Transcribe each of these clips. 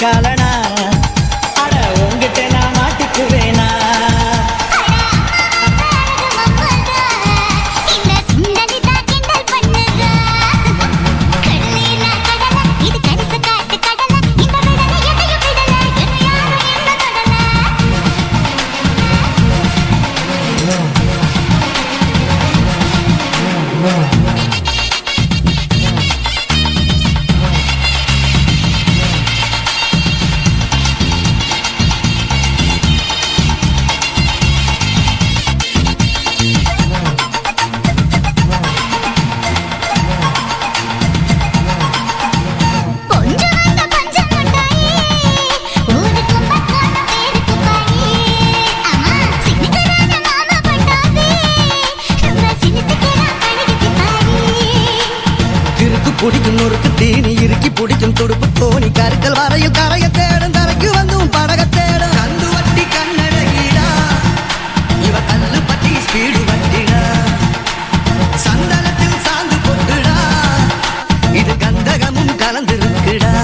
ஓட்டக்காலனா அட உங்கிட்ட நான் மாட்டிக்குவேனா பிடிக்கும் நொறுக்கு தீனி இறுக்கி பிடிக்கும் துடுப்பு தோணி கருக்கல் வரையில் கரைய தேடும் தரைக்கு வந்தும் படக தேடும் கந்து வட்டி கண்ணடகிடா இவ கல்லு பட்டி ஸ்பீடு வட்டிடா சந்தனத்தில் சாந்து போட்டுடா இது கந்தகமும் கலந்திருக்குடா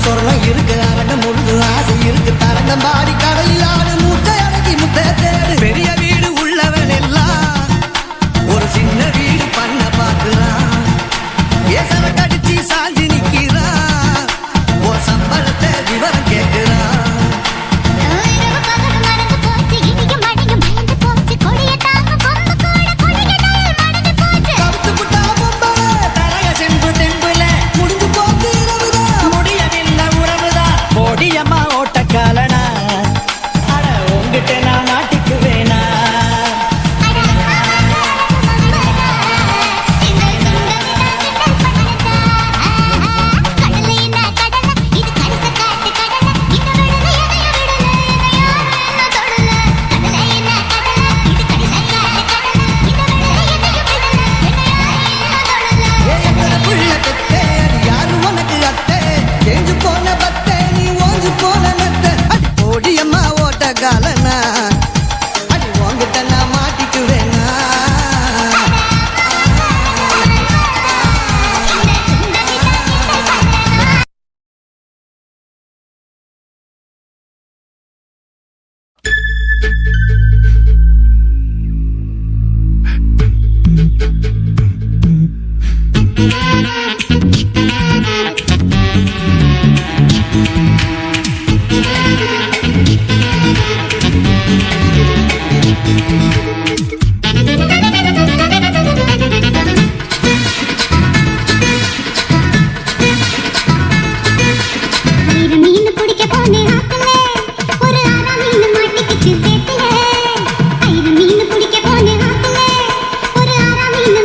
சொரணம் இருக்கு அரண்டம் முழுது ஆசை இருக்கு தரங்கம் பாடி கடையில் ஆடு மூட்டை அடக்கி முட்டை தேடு பெரிய வீடு உள்ளவன் எல்லாம் ஒரு சின்ன வீடு பண்ண பாக்குறான் ஏசர கடிச்சு சாஞ்சி நிக்கிறான் ஒரு சம்பளத்தை விவரம் கேட்கிறான் ஓட்டக்காலனா அட உங்கிட்ட நான் மாட்டிக்குவேனா யாரும் உனக்கு அத்தை தேஞ்சு போன பத்தை நீ ஓஞ்சு போன ஓடியம்மா ஓட்டக்காலனா அடி உங்கிட்ட நான் மாட்டிக்குவேனா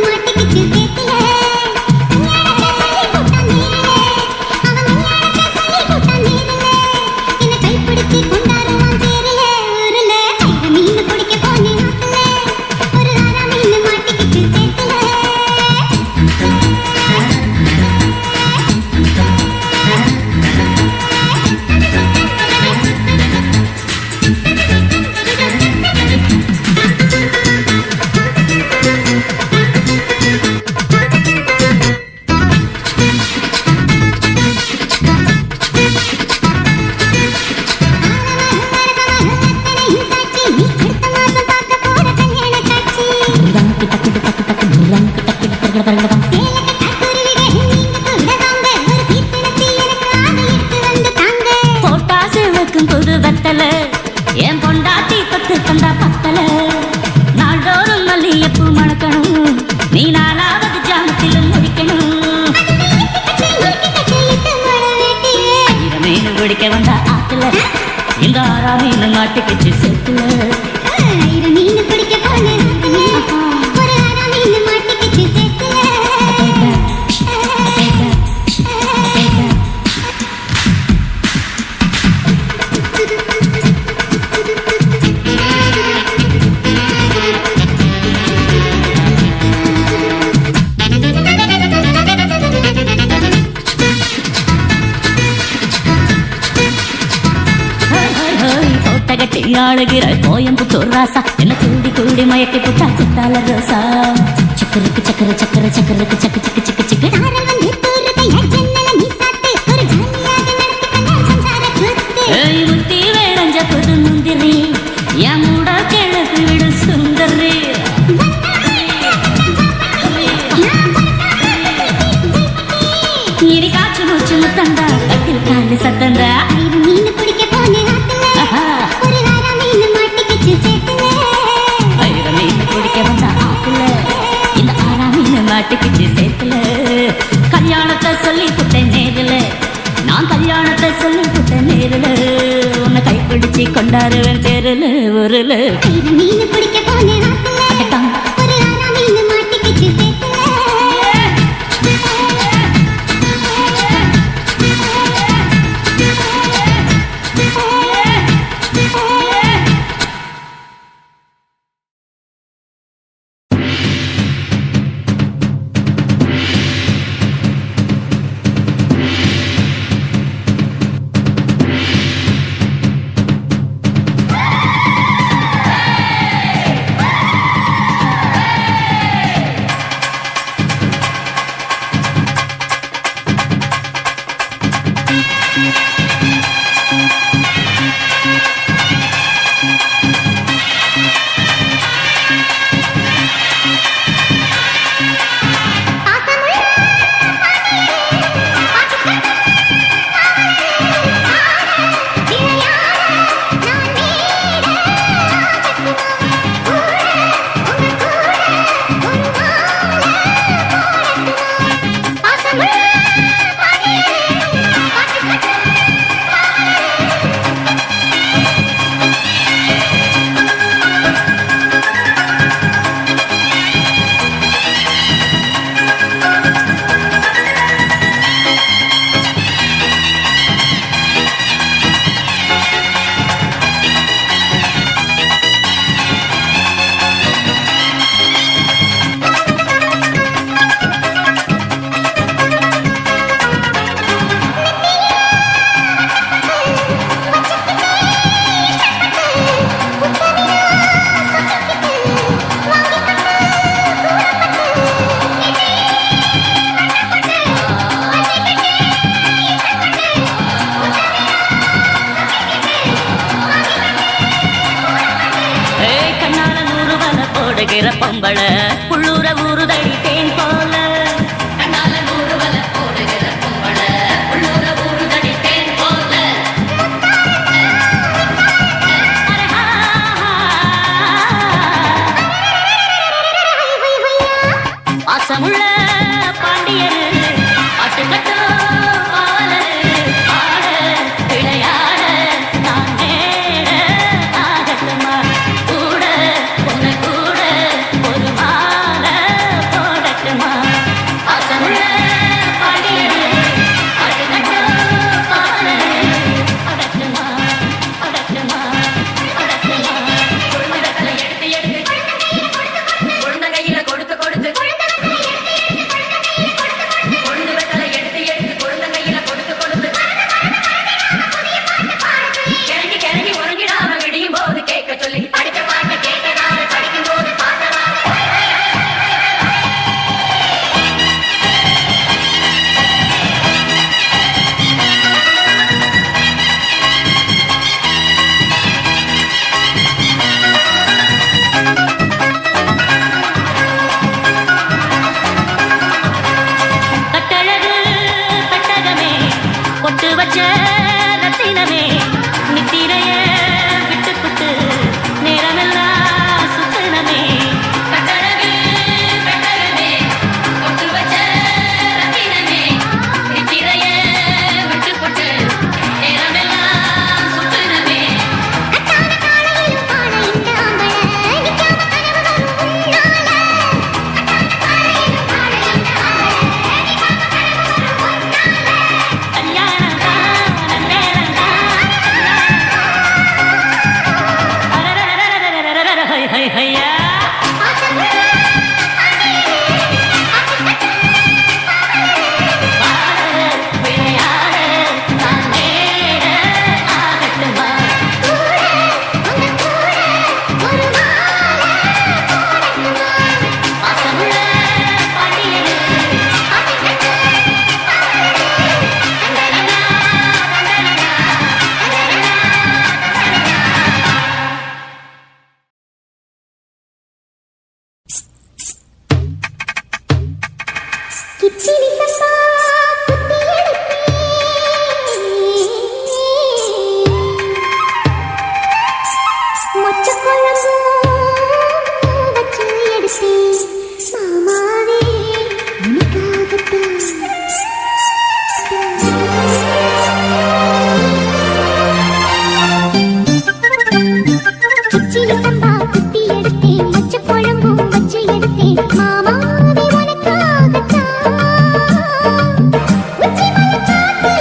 ஒரு போட்டாசு வைக்கும் புது வெத்தல என் பொண்டாட்டி தொட்டு தந்தா பத்தல நாள்தோறும் மல்லியப்பூ மணக்கணும் நீ நாலாவது ஜாமத்திலும் முடிக்கணும் மீன் பிடிக்க வந்தா ஆத்துல இந்த ஆறா மீன் மாட்டுக்கிச்சு செத்துல மீன் பிடிக்க போன ஒரு ஆறா மீன் மாட்டுக்கிச்சு செத்துல ஆளுகிற கோயம்புத்தூர் ராசா என்ன கூடி கூடி மயக்கி புட்டா சித்தால ரோசா சக்கருக்கு சக்கர சக்கர சக்கருக்கு சக்கு சக்கு சக்கு சக்கு முத்தி வேணஞ்ச புது முந்திரி என் மூட கிழக்கு விடு சுந்தரி இனி காற்று மூச்சு முத்தந்தா கட்டில் காலு சத்தந்தா மீன் பிடிக்க போன மாட்டுக்கிச்சு சேர்த்துல கல்யாணத்தை சொல்லி புட்டேன் நேரில் நான் கல்யாணத்தை சொல்லி புட்டேன் நேரில் உன்னை கைப்பிடிச்சு கொண்டாடுவேன் தேரில் ஊரில் மீன் பிடிக்க போன ஒரு ஆறா மீன் மாட்டுக்கிச்சு பொம்பள புள்ளூர ஊறுதடி தேன் போல கண்ணால நூறுவல போடுகிற பொம்பள புள்ளூர ஊறுதடி தேன் போல வாசமுள்ள பாண்டியர் பாட்டு கட்டோ பாவல ஆட விளையாட நான் நேர ஆகட்டுமா கூட பொண்ணு கூட ஒரு மாலை போடட்டுமா வாசமுள்ள பாண்டியர் பாட்டு கட்டோ பாவல அடட்டுமா அடட்டுமா அடட்டுமா குழந்தைகளை எடுத்து எடுத்து குழந்தை கையில கொடுத்து கொடுத்து கொண்டு வெத்தலை எடுத்து கிச்சிலி சம்பா குத்தி எடுத்தேன் மொச்ச குழம்பு வச்சு எடுத்தேன் மாமாவே உனக்காகத்தான் கிச்சிலி சம்பா குத்தி எடுத்தேன் மொச்ச குழம்பு வச்சு எடுத்தேன் மாமாவே உனக்காகத்தான் உச்சி மலைச்சாத்துல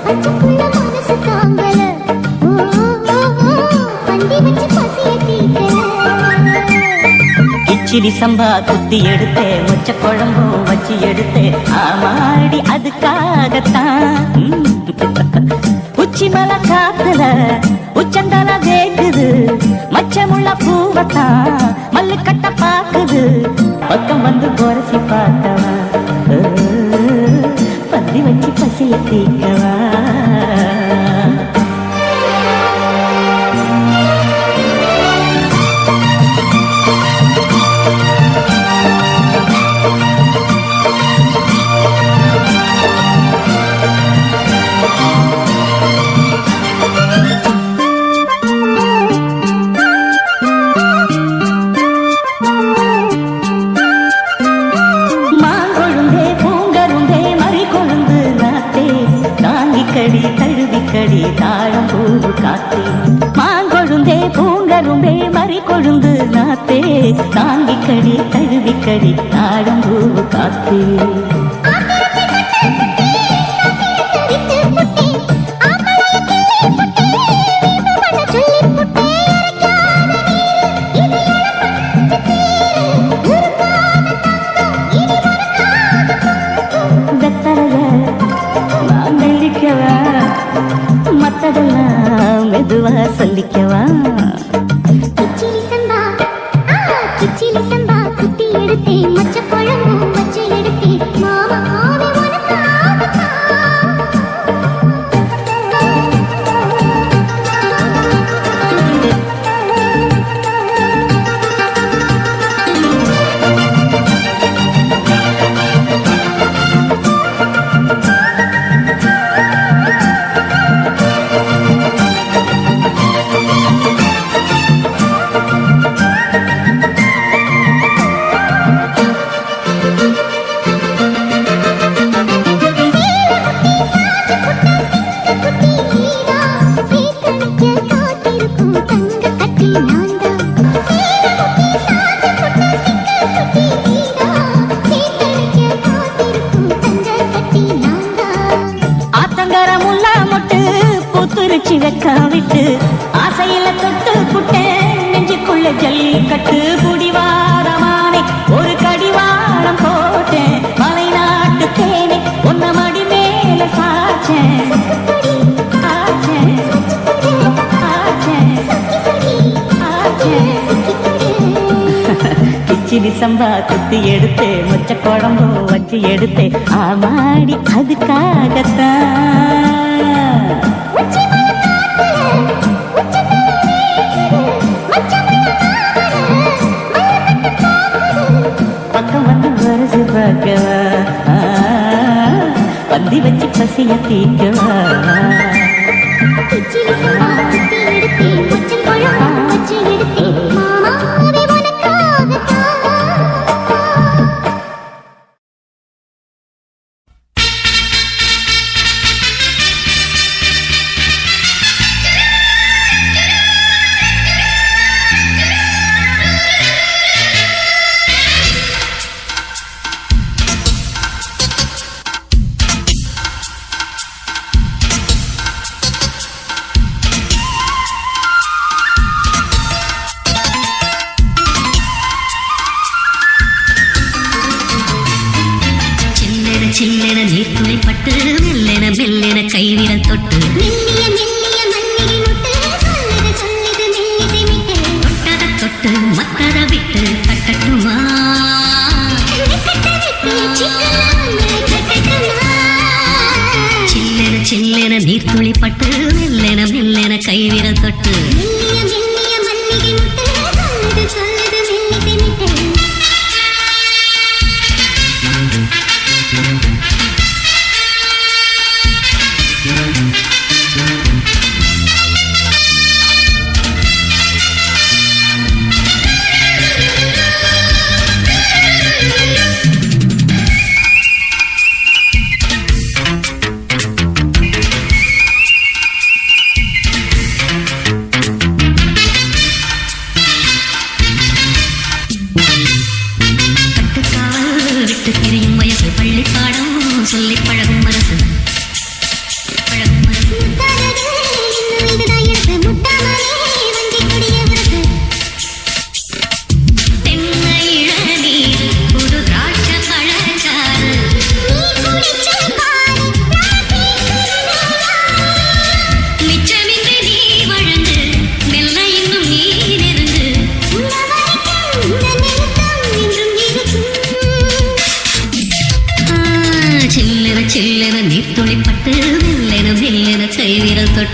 பச்சைக்குள்ள மனசு தாங்கல பந்தி வச்சு பசிய தீக்கல கிச்சிலி சம்பா குத்தி எடுத்தே மொச்ச குழம்பும் வச்சு எடுத்தே ஆமாடி அதுக்காகத்தான் உச்சி மலை காத்துல உச்சந்தல வேக்குது மச்சமுள்ள பூவத்தான் மல்லு கட்ட பாக்குது பக்கம் வந்து போரசி பார்த்தவா பந்தி வச்சு பசிய தீக்கவா கடி தழுவிக்கடி தாழம் பூவு காத்தே மாங்கொழுந்தே பூங்கரும்பே மறி கொழுந்து நாத்தே தாங்கிக்கடி தழுவிக்கடி தாழம் பூவு காத்தே மத்ததெல்லாம் மெதுவா சொல்லிக்கவா கிச்சிலி சம்பா குத்தி எடுத்தேன் மொச்ச குழம்பு வச்சு எடுத்தேன் மாமாவே உனக்காகத்தான் விட்டு ஆசையில தொட்டு புட்டேன் நெஞ்சுக்குள்ள ஜல்லிக்கட்டு புடிவாரமானே ஒரு கடிவாரம் போட்டேன் மலை நாட்டு தேனே ஒன்ன மடி மேல சாச்சேன் கிச்சிலி சம்பா குத்தி எடுத்தே மொச்ச குழம்பு வச்சு எடுத்தே ஆமாடி அதுக்காகத்தான் பக்கம் வந்து வரசு பார்க்கவா பந்தி வச்சு பசிய தீக்கவா கிச்சிலி சம்பா குத்தி எடுத்தேன் மொச்ச குழம்பு வச்சு எடுத்தேன் மாமாவே உனக்காகத்தான் சில்லென நீர்த்துளை பட்டு மெல்லென மெல்லென கைவிரல் தொட்டு மெல்லிய மெல்லிய மல்லிகை முட்டு சொல்லுது சொல்லுது மெல்லிசை மிட்டு தொட்டத தொட்டு மத்தத விட்டு கட்டட்டுமா சில்லென சில்லென நீர்த்துளி பட்டு மெல்லென மெல்லென கைவிரல் தொட்டு மெல்லிய மெல்லிய மல்லிகை முட்டு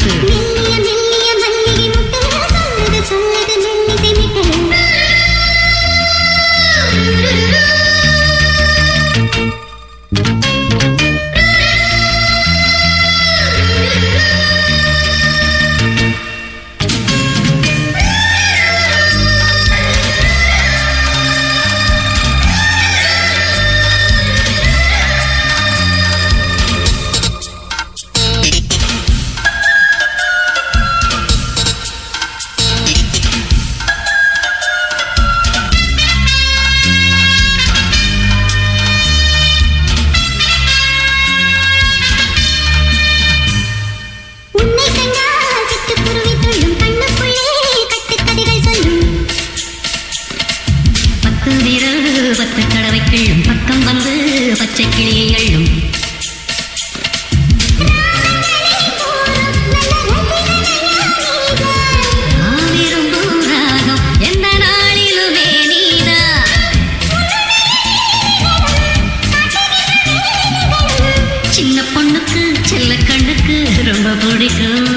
தொட்டு மெல்லிய மெல்லிய மல்லிகை முட்டு சொல்லுது சொல்லுது மெல்லிசை மிட்டு உன்னை கண்டால் சிட்டுக்குருவி துள்ளும் கண்ணுக்குள்ளே கட்டுக்கதைகள் சொல்லும் பத்து விரல் பத்து கடவை கிள்ளும் பக்கம் வந்து பச்சை கிளியை அள்ளும் ஆவிரும்பும் ராகம் எந்த நாளிலுமே நீதா சின்ன பொண்ணுக்கு செல்ல கண்ணுக்கு ரொம்ப பிடிக்கும்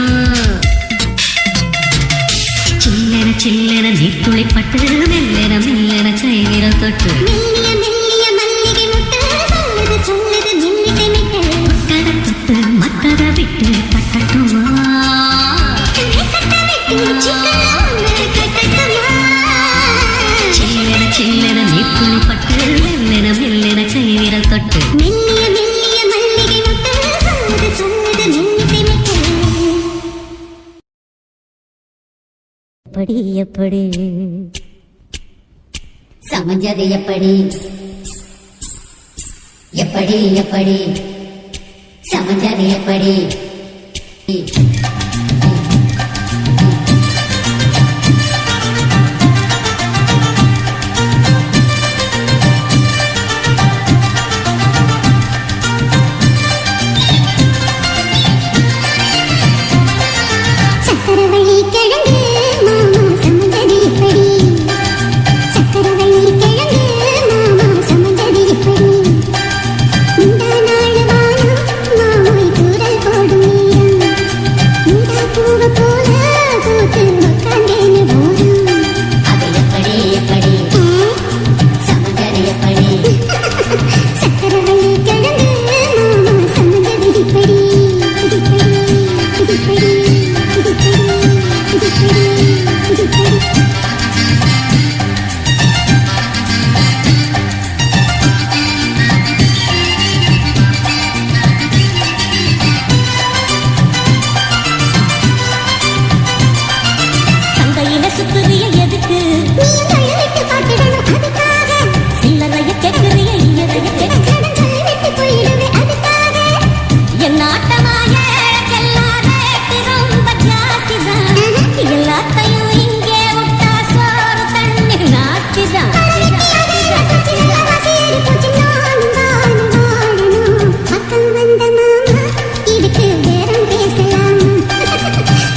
சில்லென சில்லென நீர்த்துளி பட்டு மெல்லென மெல்லென கைவிரல் தொட்டு மெல்லிய மெல்லிய மல்லிகை முட்டு சொல்லுது சொல்லுது மெல்லிசை மிட்டு கதை தொட்டு மத்தத விட்டு கட்டட்டுமா சில்லென சில்லென நீர்த்துளி பட்டு மெல்லென மெல்லென கைவிரல் தொட்டு மெல்லிய மெல்லிய மல்லிகை முட்டு சொல்லுது சொல்லுது மெல்லிசை மிட்டு எப்படி எப்படி சமஞ்சது எப்படி எப்படி எப்படி சமஞ்சது எப்படி சக்கரவள்ளி கிழங்கு மாமா சமந்தது எப்படி சக்கரவள்ளி கிழங்கு மாமா சமந்தது எப்படி இந்த நாள் வானம் மாமாய் தூரல் போடும் நேரம் இந்த பூவு போல பூத்து உட்கார்ந்தேன்னு போதும் அது எப்படி எப்படி சமஞ்சது எப்படி சக்கரவள்ளி கிழங்கு மாமா சமந்தது எப்படி இதுப்படி இதுப்படி இதுப்படி இதுப்படி சந்தையில சுத்துறிய எதுக்கு நீ விட்டு பார்த்திடணும் அதுக்காக சில்லறைய கேட்குறிய இயறைய கேட்க கடன் சொல்லி விட்டு போயிடுவே அதுக்காக என் ஆட்டமாய எல்லாரேட்டு ரொம்ப ஜாஸ்திதான் எல்லாத்தையும் இங்கே விட்டா சோறு தண்ணி நாஸ்திதான் மக்கள் வந்த மாமா இதுக்கு பேரம் பேசலாம்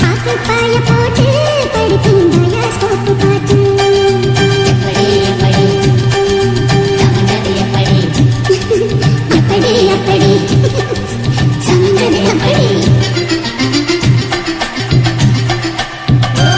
பாக்கு பாய போட்டு படிப்பேன் பயாஸ்கோப்பு பாட்டு எப்படி எப்படி சமஞ்சது எப்படி எப்படி எப்படி சமந்தது எப்படி ஓ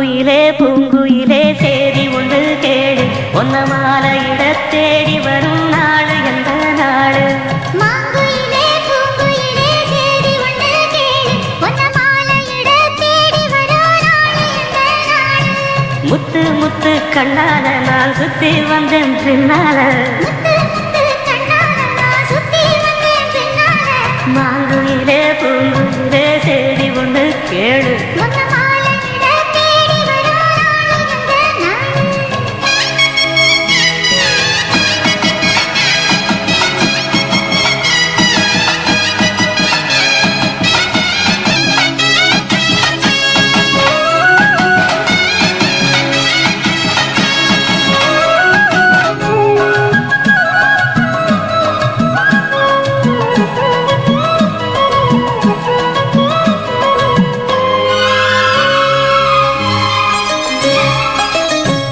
மாங்குயிலே பூங்குயிலே சேதி ஒன்று கேடு ஒன்ன மாலையிட தேடி வரும் நாடு எந்த நாடு மாங்குயிலே பூங்குயிலே சேதி ஒன்று கேளு ஒன்ன மாலையிட தேடி வரும் நாடு எந்த நாடு முத்து முத்து கண்ணால நான் சுத்தி வந்தேன் பின்னால முத்து முத்து கண்ணால நான் சுத்தி வந்தேன் பின்னால மாங்குயிலே பூங்குயிலே சேதி ஒன்று கேடு ஒன்ன மாலையிட தேடி வரும் நாடு எந்த நாடு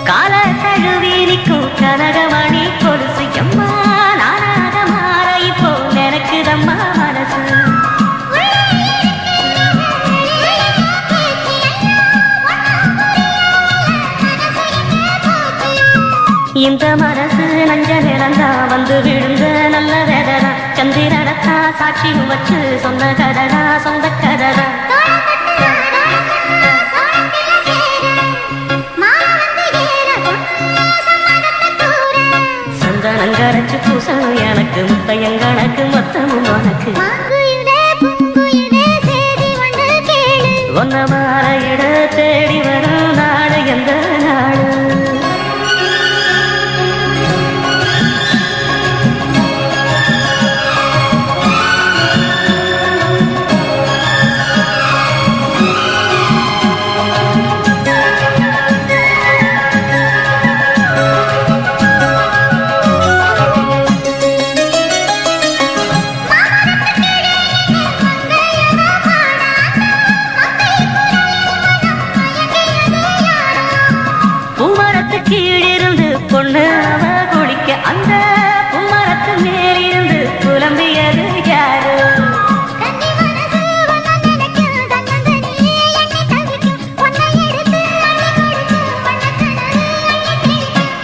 கால தழுவி நிற்கும் கனகமணி கொலுசு எம்மா நானாக மாற இப்போ நினைக்குதம்மா மனசு இந்த மனசு நஞ்ச நிறந்தா வந்து விழுந்த நல்ல வேதனா சந்திரனத்தா சாட்சியும் வச்சு சொன்ன கதடா சொந்த கதடா சந்தனங்கரைச்சு பூசணும் எனக்கு முத்தையங்கணக்கு மொத்தமும் உனக்கு ஒன்ன மாலையிட தேடி வரும் நாடு எந்த நாடு பூமரத்து கீழிருந்து பொண்ணு அவ குளிக்க அந்த பூமரத்து மேலிருந்து புலம்பியது யாரு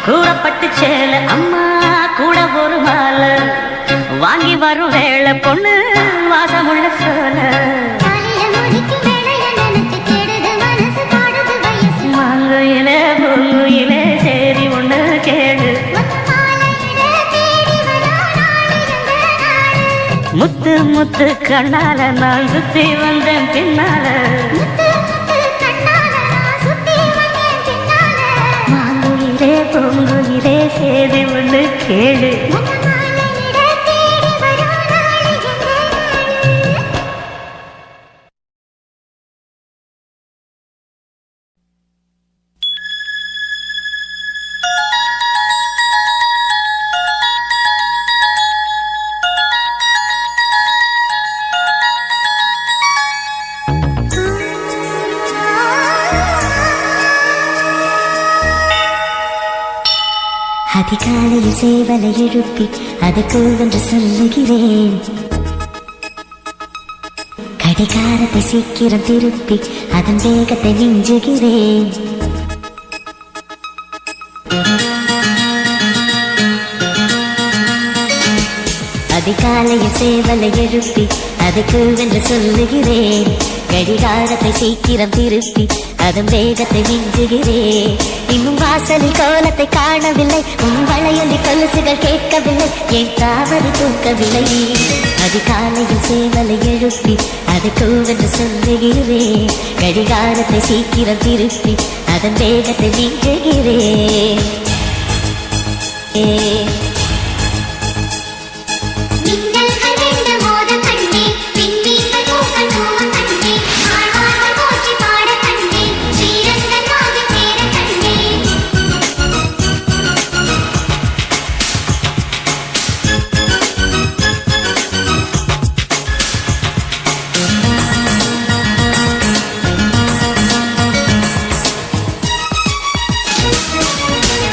கூறப்பட்டு சேல அம்மா கூட ஒரு மாலை வாங்கி வரும் வேளை பொண்ணு வாசமுள்ள சோல மாங்குயிலே பூங்குயிலே சேரி ஒண்ணு கேடு முத்து முத்து கண்ணால நான் சுத்தி வந்தேன் பின்னால மாங்குயிலே பூங்குயிலே சேரி ஒண்ணு கேடு அதிகாலையில் சேவலை எழுப்பி அதுக்கு என்று சொல்லுகிறேன் கடிகாரத்தை சீக்கிரம் திருப்பி அதன் வேகத்தை மிஞ்சுகிறேன் அதிகாலையில் சேவலை எழுப்பி அதுக்கு என்று சொல்லுகிறேன் கடிகாரத்தை சீக்கிரம் திருப்பி அதன் வேகத்தை மிஞ்சுகிறேன் இன்னும் வாசலில் கோலத்தை காணவில்லை உன் வளையொலி கொலுசுகள் கேட்கவில்லை என் தாவரி தூக்கவில்லை அதிகாலையில் சேவலை எழுப்பி அதுக்கு என்று சொல்லுகிறேன் கடிகாரத்தை சீக்கிரம் திருப்பி அதன் வேகத்தை மிஞ்சுகிறேன்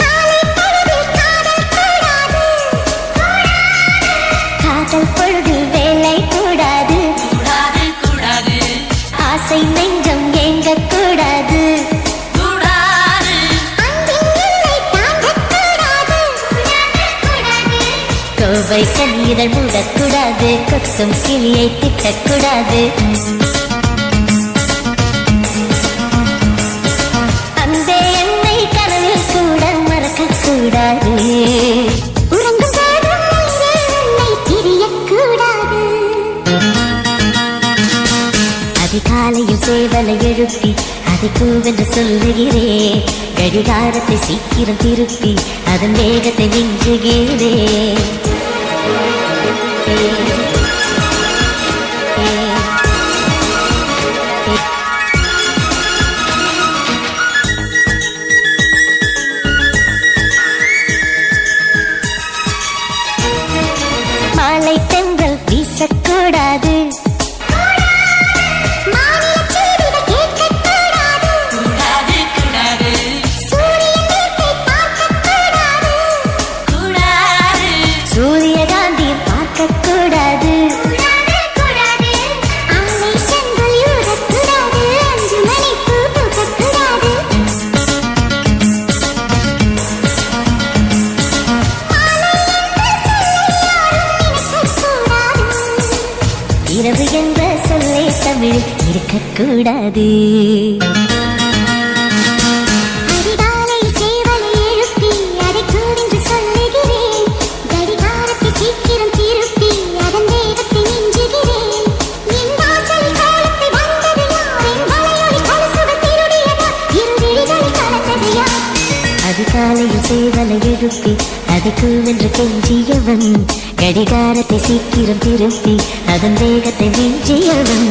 காலை பொழுதில் காதல் கூடாது கோவை கண்ணீரல் மூடக்கூடாது, கொத்தும் கிளியை திட்டக்கூடாது. அந்த என்னை கனவில் கூட மறக்கக்கூடாது. உறங்கும் போதும் உயிரே உன்னை பிரியக்கூடாது. அதிகாலையில் சேவலை எழுப்பி அதை கூவென்று சொல்லுகிறேன். கடிகாரத்தை சீக்கிரம் திருப்பி அதன் வேகத்தை விஞ்சுகிறேன். மாலை தென்றல் வீசக்கூடாது. மாநிலச் செய்திகள் கேட்கக்கூடாது. சூரியன் வீட்டை பார்க்கக்கூடாது. சூரியகாந்தி பார்க்கக்கூடாது. ஆலை செங்கல் ஊறக்கூடாது. 5 மணிக்கு பூக்கக்கூடாது. இரவு என்ற சொல்லே தமிழ் இருக்கக்கூடாது. அதிகாலை சேவலை எழுப்பி அதை கூவென்று சொல்லுகிறேன். கடிகாரத்தை சீக்கிரம் திருப்பி அதன் வேகத்தை மிஞ்சுகிறேன். என் வாசல் காலத்தை வந்தது யார்? என் வலையொலி கொலுசுகள் திருடியதா? இரு விழிகளை கலந்தது யார்? அதிகாலையில் சேவலை எழுப்பி அதை கூவென்று கெஞ்சியவன். கடிகாரத்தை சீக்கிரம் திருப்பி அதன் வேகத்தை மிஞ்சியவன்.